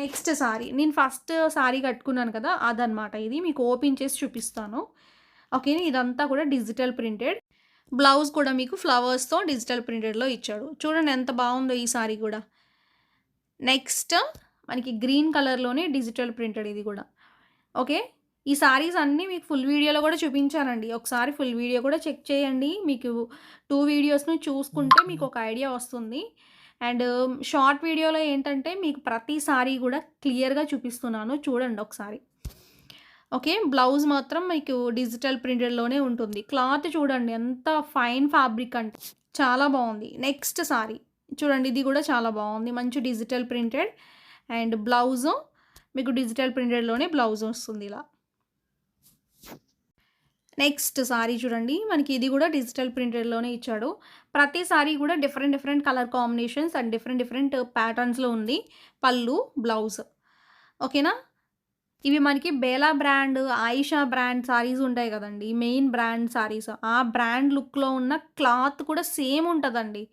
Next sorry నేను first sorry కట్టుకున్నాను కదా అదనమాట. ఇది మీకు ఓపెన్ చేసి చూపిస్తాను. ఓకే. ఇదంతా కూడా డిజిటల్ ప్రింటెడ్. బ్లౌజ్ కూడా మీకు ఫ్లవర్స్‌తో డిజిటల్ ప్రింటెడ్‌లో ఇచ్చాడు. చూడండి ఎంత బాగుందో ఈ సారీ కూడా. నెక్స్ట్ మనకి గ్రీన్ కలర్‌లోనే డిజిటల్ ప్రింటెడ్ ఇది కూడా. ఓకే. ఈ సారీస్ అన్నీ మీకు ఫుల్ వీడియోలో కూడా చూపించానండి. ఒకసారి ఫుల్ వీడియో కూడా చెక్ చేయండి. మీకు 2 వీడియోస్‌ని చూసుకుంటే మీకు ఒక ఐడియా వస్తుంది. అండ్ షార్ట్ వీడియోలో ఏంటంటే మీకు ప్రతి సారీ కూడా క్లియర్‌గా చూపిస్తున్నాను. చూడండి ఒకసారి. ఓకే. బ్లౌజ్ మాత్రం మీకు డిజిటల్ ప్రింటెడ్‌లోనే ఉంటుంది. క్లాత్ చూడండి ఎంత ఫైన్ ఫ్యాబ్రిక్ అంటే చాలా బాగుంది. నెక్స్ట్ సారీ చూడండి ఇది కూడా చాలా బాగుంది. మంచి డిజిటల్ ప్రింటెడ్ అండ్ బ్లౌజు మీకు డిజిటల్ ప్రింటెడ్‌లోనే బ్లౌజ్ వస్తుంది ఇలా. నెక్స్ట్ సారీ చూడండి. మనకి ఇది కూడా డిజిటల్ ప్రింటెడ్‌లోనే ఇచ్చాడు. ప్రతి సారీ కూడా different colour combinations and different ప్యాటర్న్స్‌లో ఉంది. పళ్ళు, బ్లౌజ్. ఓకేనా? ఇవి మనకి బేలా బ్రాండ్, ఆయిషా బ్రాండ్ సారీస్ ఉంటాయి కదండీ! Main brand saris. ఆ బ్రాండ్ లుక్‌లో ఉన్న క్లాత్ కూడా సేమ్ ఉంటదండి.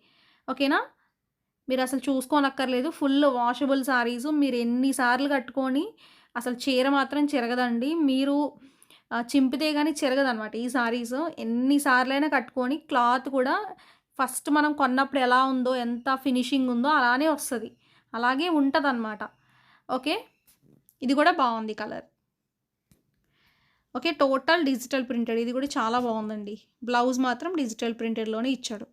ఓకేనా? మీరసలు చూసుకోనక్కర్లేదు. ఫుల్ వాషబుల్ సారీసు. మీరు ఎన్ని సార్లు కట్టుకొని అసలు చీర మాత్రం చెరగదండి. మీరు చింపితే గాని చెరగదనమాట ఈ సారీసు. ఎన్ని సార్లైనా కట్టుకొని క్లాత్ కూడా ఫస్ట్ మనం కొన్నప్పుడు ఎలా ఉందో, ఎంత ఫినిషింగ్ ఉందో అలానే వస్తది. అలాగే ఉంటదనమాట. ఓకే. ఇది కూడా బావుంది colour. Okay. Total digital printed. ఇది కూడా చాలా బావుందండి. బ్లౌజ్ మాత్రం డిజిటల్ ప్రింటెడ్‌లోనే ఇచ్చాడు.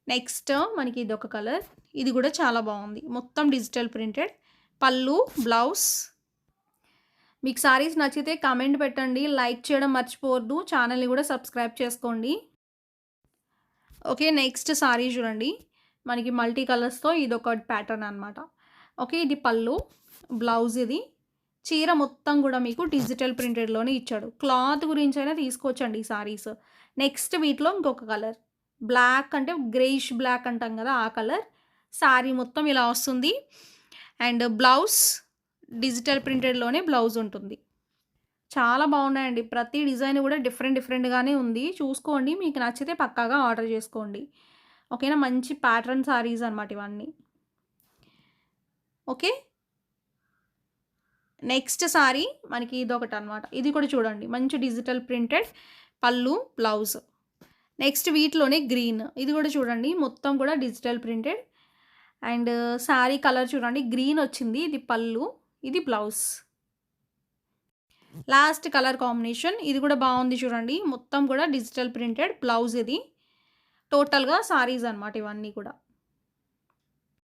నెక్స్ట్ మనకి ఇదొక కలర్. ఇది కూడా చాలా బావుంది. మొత్తం డిజిటల్ ప్రింటెడ్. పళ్ళు, బ్లౌజ్. మీకు సారీస్ నచ్చితే కామెంట్ పెట్టండి. లైక్ చేయడం మర్చిపోవద్దు. ఛానల్‌ని కూడా సబ్స్క్రైబ్ చేసుకోండి. ఓకే. నెక్స్ట్ సారీ చూడండి. మనకి మల్టీ కలర్స్‌తో ఇదొక ప్యాటర్న్ అనమాట. ఓకే. ఇది పళ్ళు, బ్లౌజ్ ఇది. చీర మొత్తం కూడా మీకు డిజిటల్ ప్రింటెడ్‌లోనే ఇచ్చాడు. క్లాత్ గురించైనా తీసుకోవచ్చండి ఈ సారీస్. నెక్స్ట్ వీటిలో ఇంకొక కలర్. బ్లాక్ అంటే గ్రేయిష్ బ్లాక్ అంటాం కదా! ఆ కలర్. సారీ మొత్తం ఇలా వస్తుంది. అండ్ బ్లౌజ్ డిజిటల్ ప్రింటెడ్‌లోనే బ్లౌజ్ ఉంటుంది. చాలా బాగున్నాయండి. ప్రతి డిజైన్ కూడా డిఫరెంట్‌గానే ఉంది. చూసుకోండి. మీకు నచ్చితే పక్కాగా ఆర్డర్ చేసుకోండి. ఓకేనా? మంచి ప్యాటర్న్ సారీస్ అనమాట ఇవన్నీ. ఓకే. నెక్స్ట్ సారీ మనకి ఇదొకటనమాట. ఇది కూడా చూడండి. మంచి డిజిటల్ ప్రింటెడ్ పళ్ళు, బ్లౌజ్. నెక్స్ట్ వీటిలోనే గ్రీన్. ఇది కూడా చూడండి. మొత్తం కూడా digital printed and sari colour చూడండి. గ్రీన్ వచ్చింది. ఇది పళ్ళు, ఇది బ్లౌజ్. Last colour combination. ఇది కూడా బాగుంది చూడండి. మొత్తం కూడా డిజిటల్ ప్రింటెడ్ బ్లౌజ్ ఇది. టోటల్‌గా సారీస్ అనమాట ఇవన్నీ కూడా.